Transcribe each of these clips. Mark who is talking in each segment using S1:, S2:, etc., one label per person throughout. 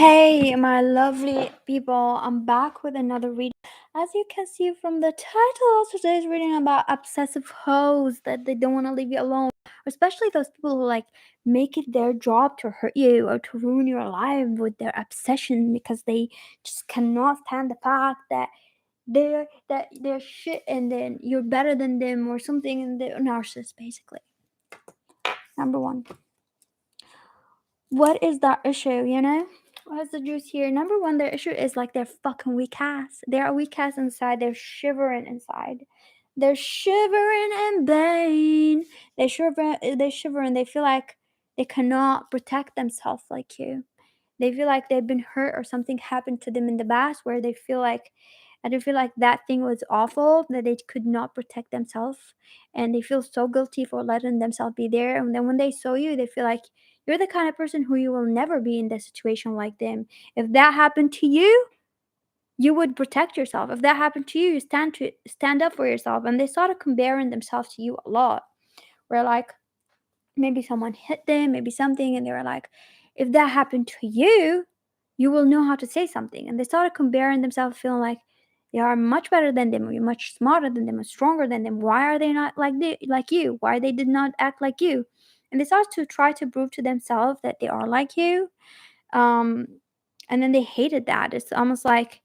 S1: Hey, my lovely people, I'm back with another reading. As you can see from the title, today's reading about obsessive hoes that they don't want to leave you alone, especially those people who make it their job to hurt you or to ruin your life with their obsession because they just cannot stand the fact that they're shit and then you're better than them or something, and they're narcissists basically. Number one. What is that issue, What's the juice here? Number one, their issue is they're fucking weak ass. They're weak ass inside. They're shivering inside. They're shivering in pain. They shiver and they feel like they cannot protect themselves like you. They feel like they've been hurt or something happened to them in the past where they feel like that thing was awful, that they could not protect themselves, and they feel so guilty for letting themselves be there. And then when they saw you, they feel like you're the kind of person who you will never be in this situation like them. If that happened to you, you would protect yourself. If that happened to you, you stand up for yourself. And they started comparing themselves to you a lot. Where maybe someone hit them, maybe something, and they were like, if that happened to you, you will know how to say something. And they started comparing themselves, feeling like they are much better than them, or much smarter than them, or stronger than them. Why are they not like you? Why they did not act like you? And they start to try to prove to themselves that they are like you. Um, and then they hated that. It's almost like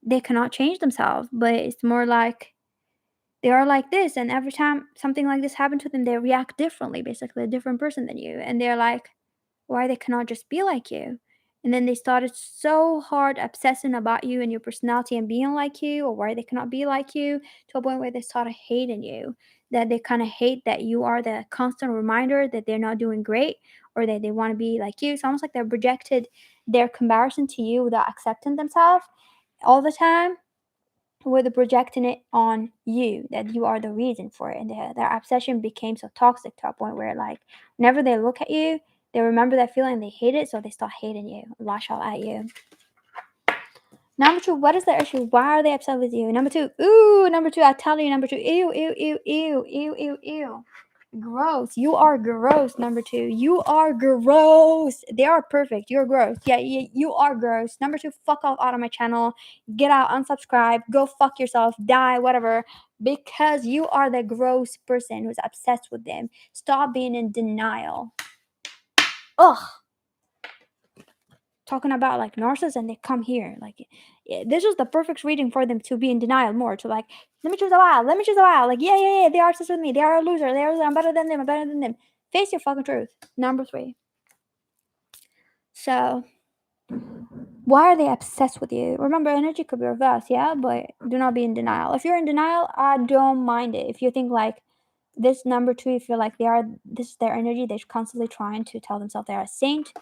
S1: they cannot change themselves, but it's more like they are like this, and every time something like this happened to them, they react differently, basically a different person than you. And they're like, why they cannot just be like you? And then they started so hard obsessing about you and your personality and being like you, or why they cannot be like you, to a point where they started hating you. That they kind of hate that you are the constant reminder that they're not doing great, or that they want to be like you. It's almost like they're projected their comparison to you without accepting themselves all the time, with projecting it on you, that you are the reason for it. And their obsession became so toxic to a point where whenever they look at you, they remember that feeling, they hate it, so they start hating you, lash out at you. Number two, what is the issue? Why are they upset with you? Number two, I tell you, number two, ew. Gross. You are gross. Number two, you are gross. They are perfect. You're gross. Yeah, you are gross. Number two, fuck off out of my channel. Get out, unsubscribe, go fuck yourself, die, whatever. Because you are the gross person who's obsessed with them. Stop being in denial. Ugh. Talking about narcissists, and they come here this is the perfect reading for them to be in denial more, to let me choose a while, yeah, they are obsessed with me, they are a loser, I'm better than them. Face your fucking truth. Number three. So why are they obsessed with you? Remember, energy could be reversed, yeah, but do not be in denial. If you're in denial, I don't mind it. If you think this number two, you feel like this is their energy, they're constantly trying to tell themselves they're a saint.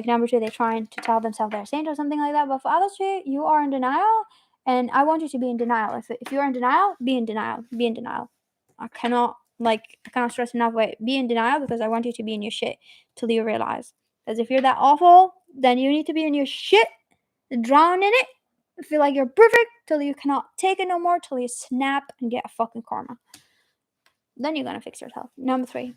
S1: Number two, they're trying to tell themselves they're a saint or something like that. But for others two, you are in denial, and I want you to be in denial. If you're in denial, be in denial. Be in denial. I cannot stress enough. Be in denial, because I want you to be in your shit till you realize. Because if you're that awful, then you need to be in your shit, drown in it, feel like you're perfect till you cannot take it no more, till you snap and get a fucking karma. Then you're gonna fix yourself. Number three.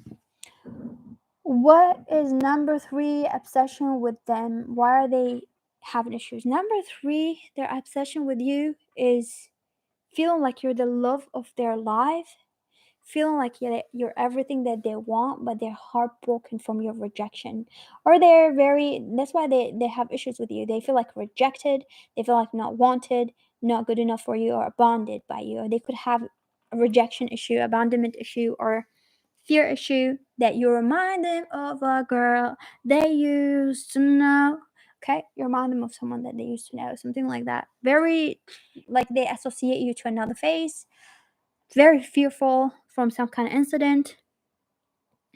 S1: What is number three obsession with them? Why are they having issues? Number three, their obsession with you is feeling like you're the love of their life, feeling like you're everything that they want, but they're heartbroken from your rejection. Or that's why they have issues with you. They feel like rejected, they feel like not wanted, not good enough for you, or bonded by you. Or they could have a rejection issue, abandonment issue, or fear issue, that you remind them of a girl they used to know. Okay, you remind them of someone that they used to know, something like that. Very they associate you to another face. Very fearful from some kind of incident.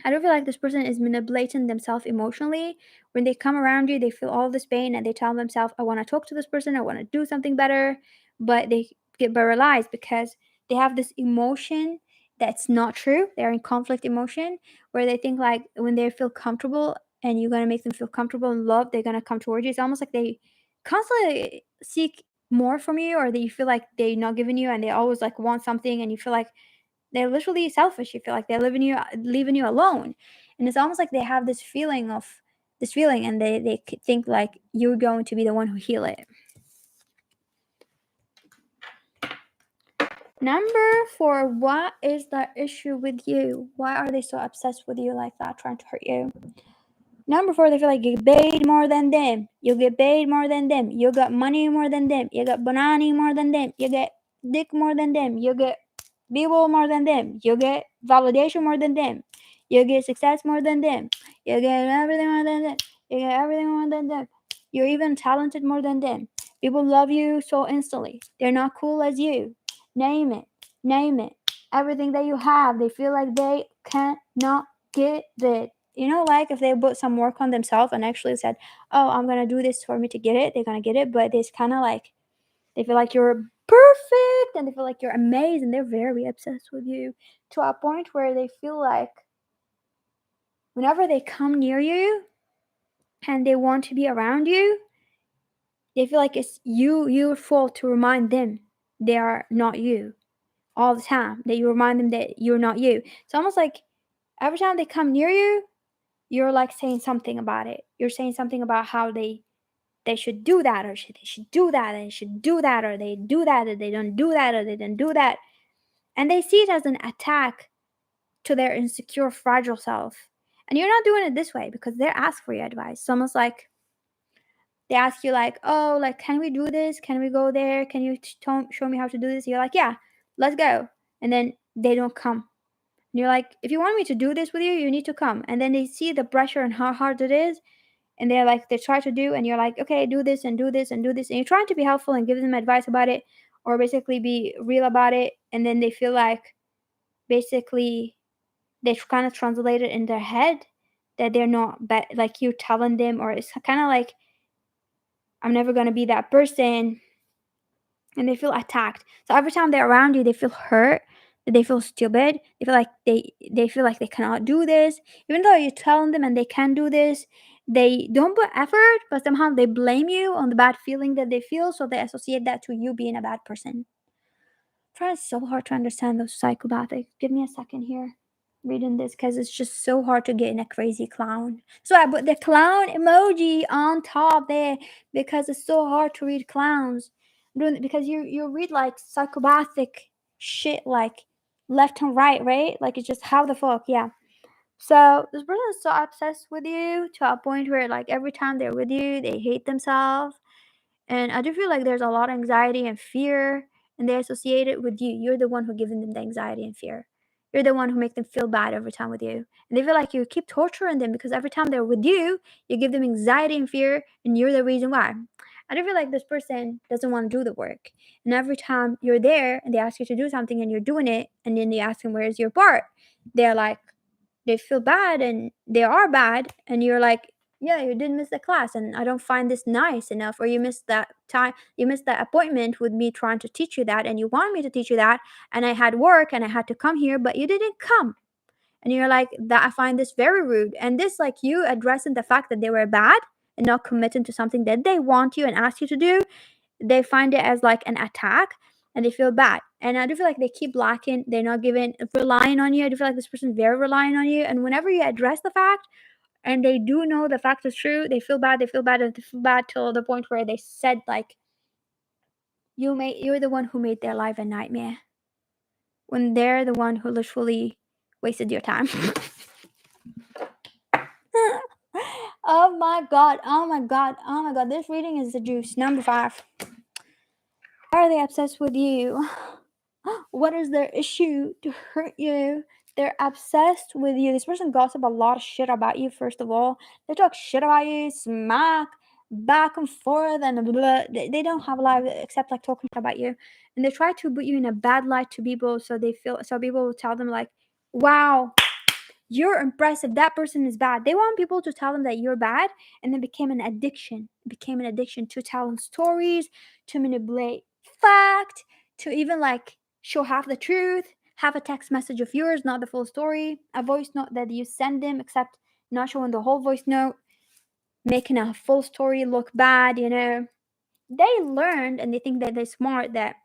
S1: I don't feel like this person is manipulating themselves emotionally. When they come around you, they feel all this pain, and they tell themselves, I want to talk to this person, I want to do something better, but they get paralyzed because they have this emotion that's not true. They're in conflict emotion, where they think when they feel comfortable and you're going to make them feel comfortable and love, they're going to come towards you. It's almost like they constantly seek more from you, or that you feel like they're not giving you, and they always want something, and you feel like they're literally selfish. You feel like they're leaving you alone. And it's almost like they have this feeling of this feeling, and they think like you're going to be the one who heal it. Number 4, what is the issue with you? Why are they so obsessed with you like that, trying to hurt you? Number 4, they feel like you get paid more than them. You get paid more than them. You got money more than them. You got banana more than them. You get dick more than them. You get people more than them. You get validation more than them. You get success more than them. You get everything more than them. You get everything more than them. You're even talented more than them. People love you so instantly. They're not cool as you. Name it. Name it. Everything that you have, they feel like they cannot get it. You know, like if they put some work on themselves and actually said, oh, I'm going to do this for me to get it, they're going to get it. But it's kind of like, they feel like you're perfect and they feel like you're amazing. They're very obsessed with you to a point where they feel like whenever they come near you and they want to be around you, they feel like it's your fault to remind them they are not you all the time. That you remind them that you're not you. It's almost like every time they come near you, you're like saying something about it. You're saying something about how they should do that, or they should do that, and they should do that, or they do that, or they don't do that, or they don't do that. And they see it as an attack to their insecure, fragile self. And you're not doing it this way because they're asking for your advice. It's almost like they ask you like, oh, like, can we do this? Can we go there? Can you show me how to do this? You're like, yeah, let's go. And then they don't come. And you're like, if you want me to do this with you, you need to come. And then they see the pressure and how hard it is. And they're like, they try to do, and you're like, okay, do this and do this and do this. And you're trying to be helpful and give them advice about it, or basically be real about it. And then they feel like basically they kind of translate it in their head that they're not like you're telling them, or it's kind of like, I'm never going to be that person. And they feel attacked. So every time they're around you, they feel hurt. They feel stupid. They feel like they feel like they cannot do this, even though you're telling them and they can do this. They don't put effort, but somehow they blame you on the bad feeling that they feel, so they associate that to you being a bad person. Try so hard to understand those psychopathic. Give me a second here, reading this, because it's just so hard to get in a crazy clown. So I put the clown emoji on top there because it's so hard to read clowns. Because you read like psychopathic shit like left and right? Like it's just how the fuck, yeah. So this person is so obsessed with you to a point where like every time they're with you, they hate themselves. And I do feel like there's a lot of anxiety and fear, and they associate it with you. You're the one who giving them the anxiety and fear. You're the one who make them feel bad every time with you. And they feel like you keep torturing them because every time they're with you, you give them anxiety and fear, and you're the reason why. I do feel like this person doesn't want to do the work. And every time you're there and they ask you to do something and you're doing it, and then they ask them, where's your part? They're like, they feel bad and they are bad. And you're like, yeah, you did miss the class and I don't find this nice enough, or you missed that time, you missed that appointment with me trying to teach you that, and you wanted me to teach you that, and I had work and I had to come here, but you didn't come. And you're like, that I find this very rude. And this, like, you addressing the fact that they were bad and not committing to something that they want you and ask you to do, they find it as like an attack, and they feel bad. And I do feel like they keep lacking, they're not relying on you. I do feel like this person's very relying on you, and whenever you address the fact and they do know the fact is true, they feel bad, they feel bad, and they feel bad till the point where they said like, you're the one who made their life a nightmare, when they're the one who literally wasted your time. Oh my god, oh my god, oh my god, this reading is the juice. Number 5. Why are they obsessed with you? What is their issue to hurt you? They're obsessed with you. This person gossip a lot of shit about you, first of all. They talk shit about you, smack, back and forth, and blah, blah. They don't have a life except like talking about you. And they try to put you in a bad light to people, so people will tell them like, wow, you're impressive, that person is bad. They want people to tell them that you're bad, and then became an addiction. It became an addiction to telling stories, to manipulate fact, to even like show half the truth, have a text message of yours, not the full story, a voice note that you send them, except not showing the whole voice note, making a full story look bad, you know. They learned, and they think that they're smart, that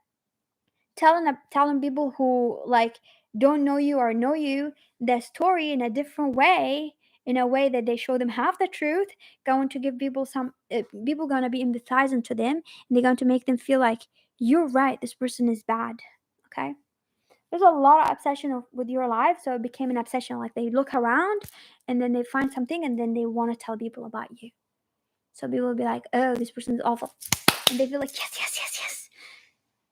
S1: telling people who like don't know you or know you the story in a different way in a way that they show them half the truth, going to give people some people gonna be empathizing to them, and they're going to make them feel like you're right, this person is bad. Okay, there's a lot of obsession with your life, so it became an obsession. Like they look around and then they find something and then they want to tell people about you. So people will be like, oh, this person is awful, and they feel like yes, yes, yes, yes.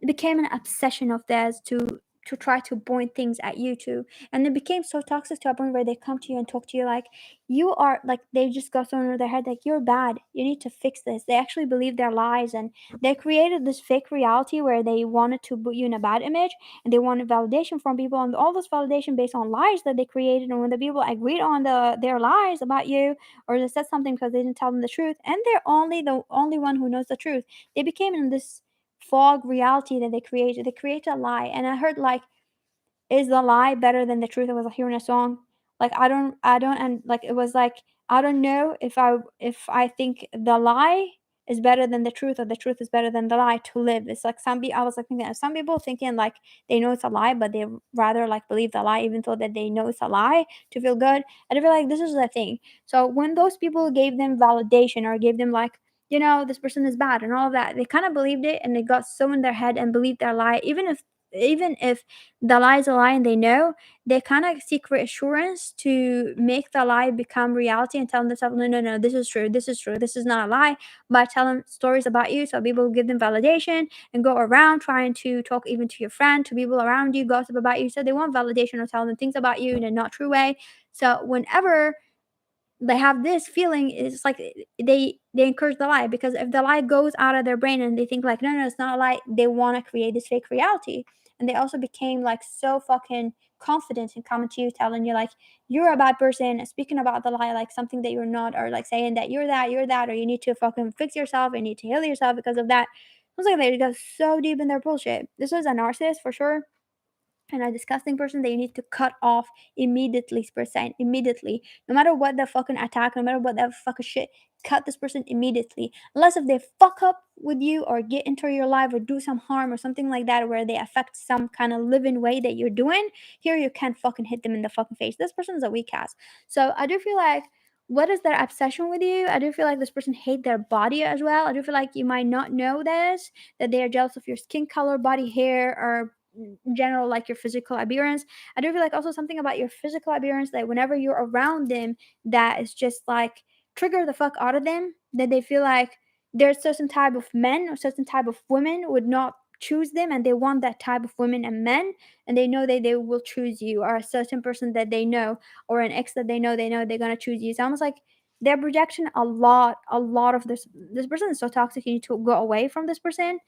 S1: It became an obsession of theirs to try to point things at you too, and it became so toxic to a point where they come to you and talk to you like you are like they just got thrown over their head like you're bad, you need to fix this. They actually believe their lies, and they created this fake reality where they wanted to put you in a bad image, and they wanted validation from people, and all this validation based on lies that they created. And when the people agreed on their lies about you, or they said something because they didn't tell them the truth, and they're the only one who knows the truth, they became in this fog reality that they created. They created a lie. And I heard like, is the lie better than the truth? I was like hearing a song. Like I don't and like it was like I don't know if I think the lie is better than the truth or the truth is better than the lie to live. It's like I was like thinking some people thinking like they know it's a lie, but they rather like believe the lie even though that they know it's a lie to feel good. And I feel like this is the thing. So when those people gave them validation or gave them like this person is bad and all of that, they kind of believed it and they got so in their head and believed their lie, even if the lie is a lie and they know, they kind of seek reassurance to make the lie become reality and tell themselves, no, no, no, this is true, this is true, this is not a lie, by telling stories about you so people give them validation and go around trying to talk even to your friend, to people around you, gossip about you. So they want validation or tell them things about you in a not true way. So whenever they have this feeling, it's like they encourage the lie, because if the lie goes out of their brain and they think like no, no, it's not a lie, they want to create this fake reality. And they also became like so fucking confident in coming to you telling you like you're a bad person, speaking about the lie like something that you're not, or like saying that you're that, or you need to fucking fix yourself and you need to heal yourself because of that. I was like, they go so deep in their bullshit. This was a narcissist for sure, and a disgusting person that you need to cut off immediately, percent immediately. No matter what the fucking attack, no matter what the fucking shit, cut this person immediately. Unless if they fuck up with you or get into your life or do some harm or something like that where they affect some kind of living way that you're doing, here you can't fucking hit them in the fucking face. This person is a weak ass. So I do feel like what is their obsession with you? I do feel like this person hate their body as well. I do feel like you might not know this, that they are jealous of your skin color, body hair, or in general like your physical appearance. I do feel like also something about your physical appearance that whenever you're around them, that is just like trigger the fuck out of them, that they feel like there's certain type of men or certain type of women would not choose them, and they want that type of women and men, and they know that they will choose you, or a certain person that they know, or an ex that they know they're gonna choose you. It's almost like they're projecting a lot of this person is so toxic. You need to go away from this person.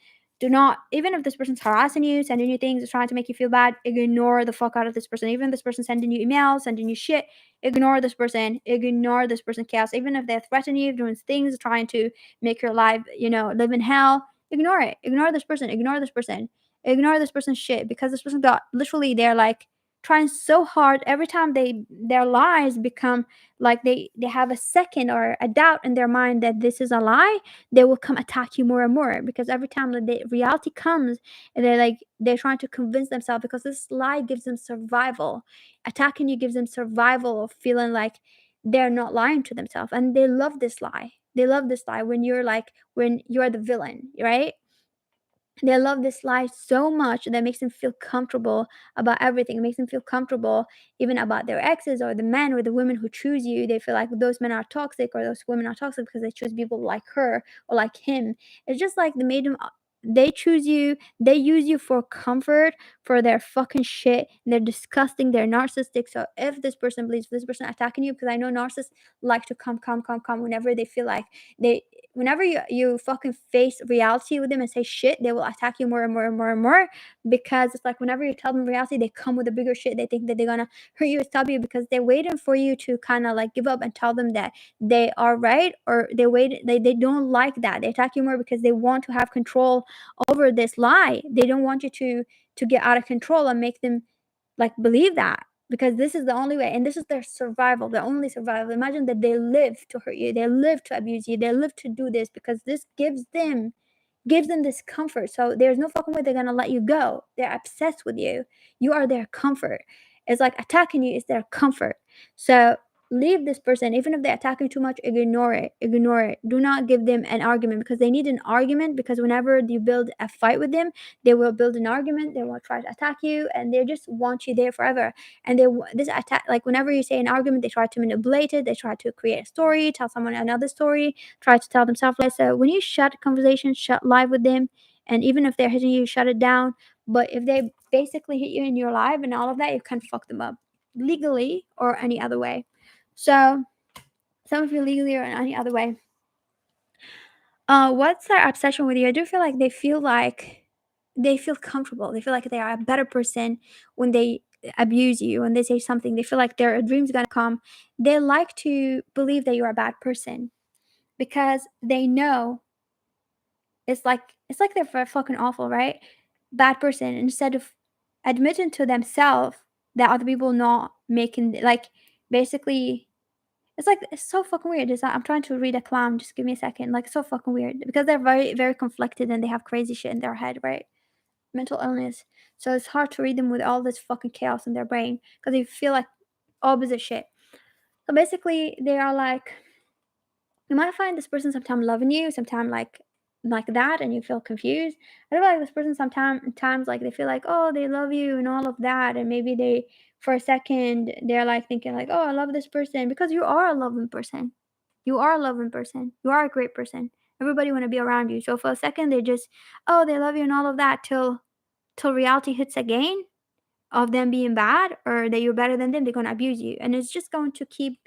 S1: Do not, even if this person's harassing you, sending you things, trying to make you feel bad, ignore the fuck out of this person. Even if this person sending you emails, sending you shit, ignore this person. Ignore this person chaos. Even if they threaten you, doing things, trying to make your life, live in hell, ignore it. Ignore this person. Ignore this person. Ignore this person's shit, because this person got literally, they're like trying so hard every time their lies become like they have a second or a doubt in their mind that this is a lie, they will come attack you more and more, because every time that the reality comes, and they're trying to convince themselves, because this lie gives them survival. Attacking you gives them survival of feeling like they're not lying to themselves, and they love this lie. They love this lie when you're the villain, right? They love this lie so much that makes them feel comfortable about everything. It makes them feel comfortable even about their exes or the men or the women who choose you. They feel like those men are toxic or those women are toxic because they choose people like her or like him. It's just like they choose you, they use you for comfort, for their fucking shit. They're disgusting, they're narcissistic. So if this person believes this person attacking you, because I know narcissists like to come whenever they feel like they whenever you fucking face reality with them and say shit, they will attack you more and more and more and more, because it's like whenever you tell them reality, they come with a bigger shit. They think that they're gonna hurt you or stop you, because they're waiting for you to kind of like give up and tell them that they are right, or they don't like that. They attack you more because they want to have control over this lie. They don't want you to get out of control and make them like believe that, because this is the only way and this is their survival, their only survival. Imagine that they live to hurt you, they live to abuse you, they live to do this because this gives them this comfort. So there's no fucking way they're gonna let you go. They're obsessed with you. You are their comfort. It's like attacking you is their comfort. So leave this person. Even if they attack you too much, ignore it. Do not give them an argument, because they need an argument. Because whenever you build a fight with them, they will build an argument, they will try to attack you, and they just want you there forever. And this attack, like whenever you say an argument, they try to manipulate it, they try to create a story, tell someone another story, try to tell themselves like. So when you shut conversation, shut live with them, and even if they're hitting you, shut it down. But if they basically hit you in your life and all of that, you can fuck them up legally or any other way. So some of you legally or in any other way. What's their obsession with you? I do feel like they feel comfortable. They feel like they are a better person when they abuse you, when they say something. They feel like their dream's gonna come. They like to believe that you're a bad person because they know it's like they're fucking awful, right? Bad person. Instead of admitting to themselves that other people not making, like, basically, it's like it's so fucking weird. It's like, I'm trying to read a clown. Just give me a second. Like, it's so fucking weird because they're very very conflicted and they have crazy shit in their head, right? Mental illness. So it's hard to read them with all this fucking chaos in their brain because they feel like opposite shit. So basically, they are like, you might find this person sometimes loving you, sometimes like that, and you feel confused. I feel like this person sometimes like they feel like, oh, they love you and all of that, and maybe they for a second they're like thinking like, oh, I love this person, because you are a loving person. You are a loving person. You are a great person. Everybody want to be around you. So for a second they just, oh, they love you and all of that, till reality hits again of them being bad or that you're better than them. They're gonna abuse you, and it's just going to keep.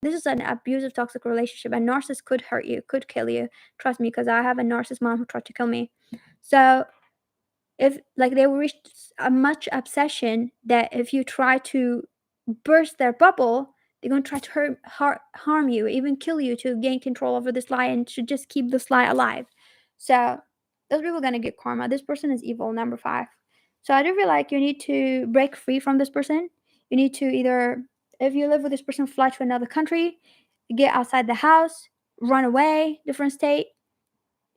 S1: This is an abusive, toxic relationship. A narcissist could hurt you, could kill you. Trust me, because I have a narcissist mom who tried to kill me. So if like they will reach a much obsession that if you try to burst their bubble, they're gonna try to harm you, even kill you to gain control over this lie and to just keep this lie alive. So those people are gonna get karma. This person is evil, number 5. So I do feel like you need to break free from this person. You need to either, if you live with this person, fly to another country, get outside the house, run away, different state,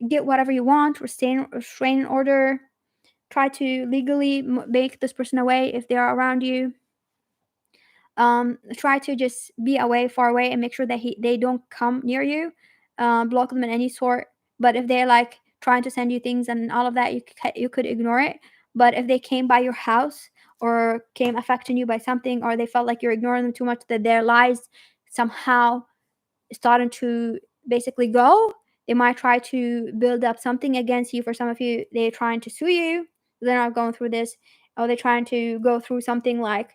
S1: get whatever you want, restrain order, try to legally make this person away if they are around you. Try to just be away, far away, and make sure that they don't come near you. Block them in any sort. But if they're like trying to send you things and all of that, you could ignore it. But if they came by your house or came affecting you by something, or they felt like you're ignoring them too much, that their lies somehow starting to basically go, they might try to build up something against you. For some of you, they're trying to sue you. They're not going through this, or they're trying to go through something like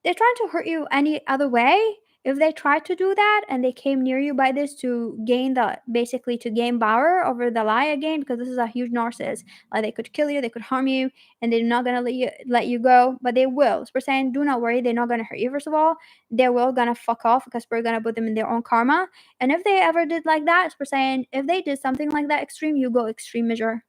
S1: they're trying to hurt you any other way. If they try to do that and they came near you by this to gain basically to gain power over the lie again, because this is a huge narcissist. Like, they could kill you, they could harm you, and they're not gonna let you go, but they will. So we're saying, do not worry, they're not gonna hurt you. First of all, they will gonna fuck off because we're gonna put them in their own karma. And if they ever did like that, so we're saying, if they did something like that extreme, you go extreme measure.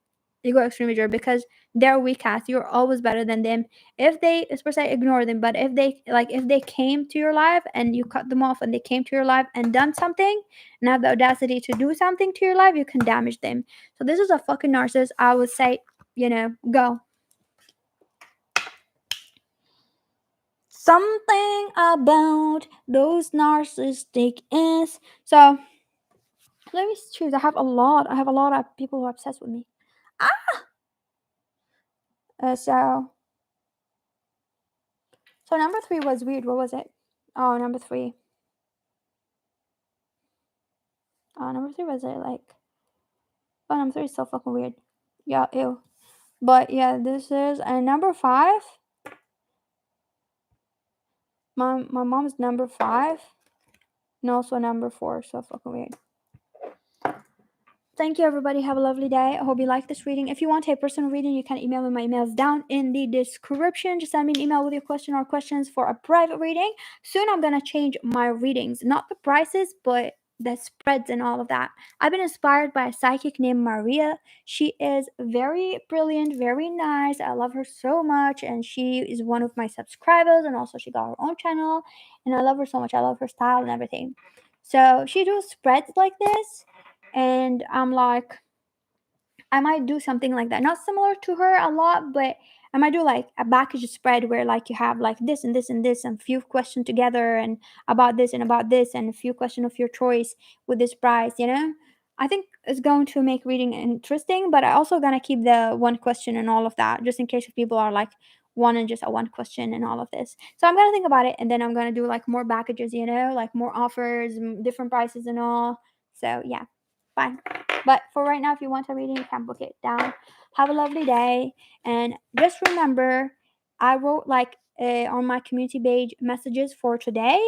S1: You go extreme measure because they're weak ass. You're always better than them. If they, per se, ignore them, but if they came to your life and you cut them off and they came to your life and done something and have the audacity to do something to your life, you can damage them. So this is a fucking narcissist. I would say, go. Something about those narcissistic is. So let me choose. I have a lot of people who are obsessed with me. So number 3 was weird. What was it? Oh, number 3. Oh, number 3 was it like? Oh, number 3 is so fucking weird. Yeah, ew. But yeah, this is and number 5. My mom's number 5, and also number 4. So fucking weird. Thank you, everybody. Have a lovely day. I hope you like this reading. If you want a personal reading, you can email me. My email is down in the description. Just send me an email with your question or questions for a private reading. Soon I'm going to change my readings. Not the prices, but the spreads and all of that. I've been inspired by a psychic named Maria. She is very brilliant, very nice. I love her so much. And she is one of my subscribers. And also she got her own channel. And I love her so much. I love her style and everything. So she does spreads like this. And I'm like, I might do something like that. Not similar to her a lot, but I might do like a package spread where like you have like this and this and this and few questions together and about this and a few questions of your choice with this price, you know. I think it's going to make reading interesting, but I also gonna keep the one question and all of that just in case if people are like wanting just a one question and all of this. So I'm gonna think about it and then I'm gonna do like more packages, you know, like more offers, different prices and all. So yeah, fine. But for right now, if you want a reading, you can book it down. Have a lovely day. And just remember, I wrote like on my community page messages for today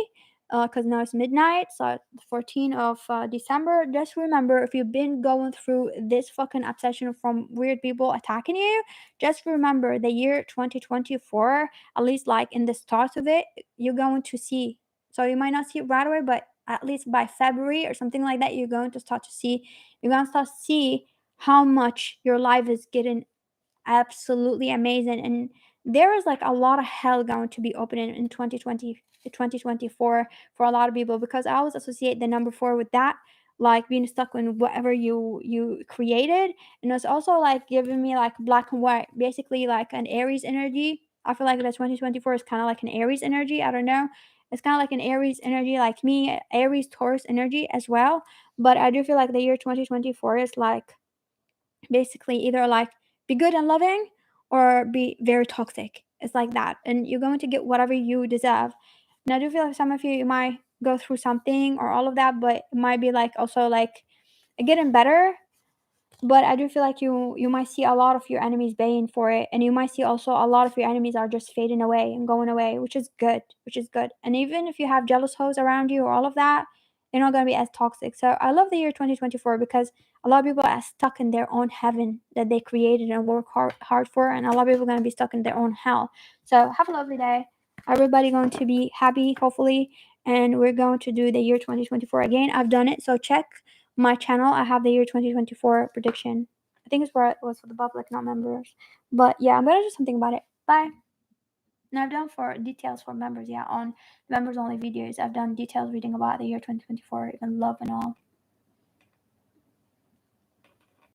S1: because now it's midnight, so the 14th of December. Just remember, if you've been going through this fucking obsession from weird people attacking you, just remember the year 2024, at least like in the start of it, you're going to see. So you might not see it right away, but at least by February or something like that, you're going to start to see, you're going to start to see how much your life is getting absolutely amazing. And there is like a lot of hell going to be opening in 2024 for a lot of people, because I always associate the number 4 with that, like being stuck in whatever you created. And it's also like giving me like black and white, basically like an Aries energy. I feel like the 2024 is kind of like an Aries energy. I don't know, it's kind of like an Aries energy, like me, Aries Taurus energy as well. But I do feel like the year 2024 is like basically either like be good and loving or be very toxic. It's like that. And you're going to get whatever you deserve. And I do feel like some of you might go through something or all of that, but it might be like also like getting better. But I do feel like you might see a lot of your enemies baying for it, and you might see also a lot of your enemies are just fading away and going away, which is good, which is good. And even if you have jealous hoes around you or all of that, you're not gonna be as toxic. So I love the year 2024 because a lot of people are stuck in their own heaven that they created and work hard for, and a lot of people are gonna be stuck in their own hell. So have a lovely day. Everybody going to be happy, hopefully, and we're going to do the year 2024 again. I've done it, so check my channel. I have the year 2024 prediction. I think it's where it was for the public, not members. But yeah, I'm gonna do something about it. Bye. And I've done for details for members, yeah, on members only videos. I've done detailed reading about the year 2024, even love and all.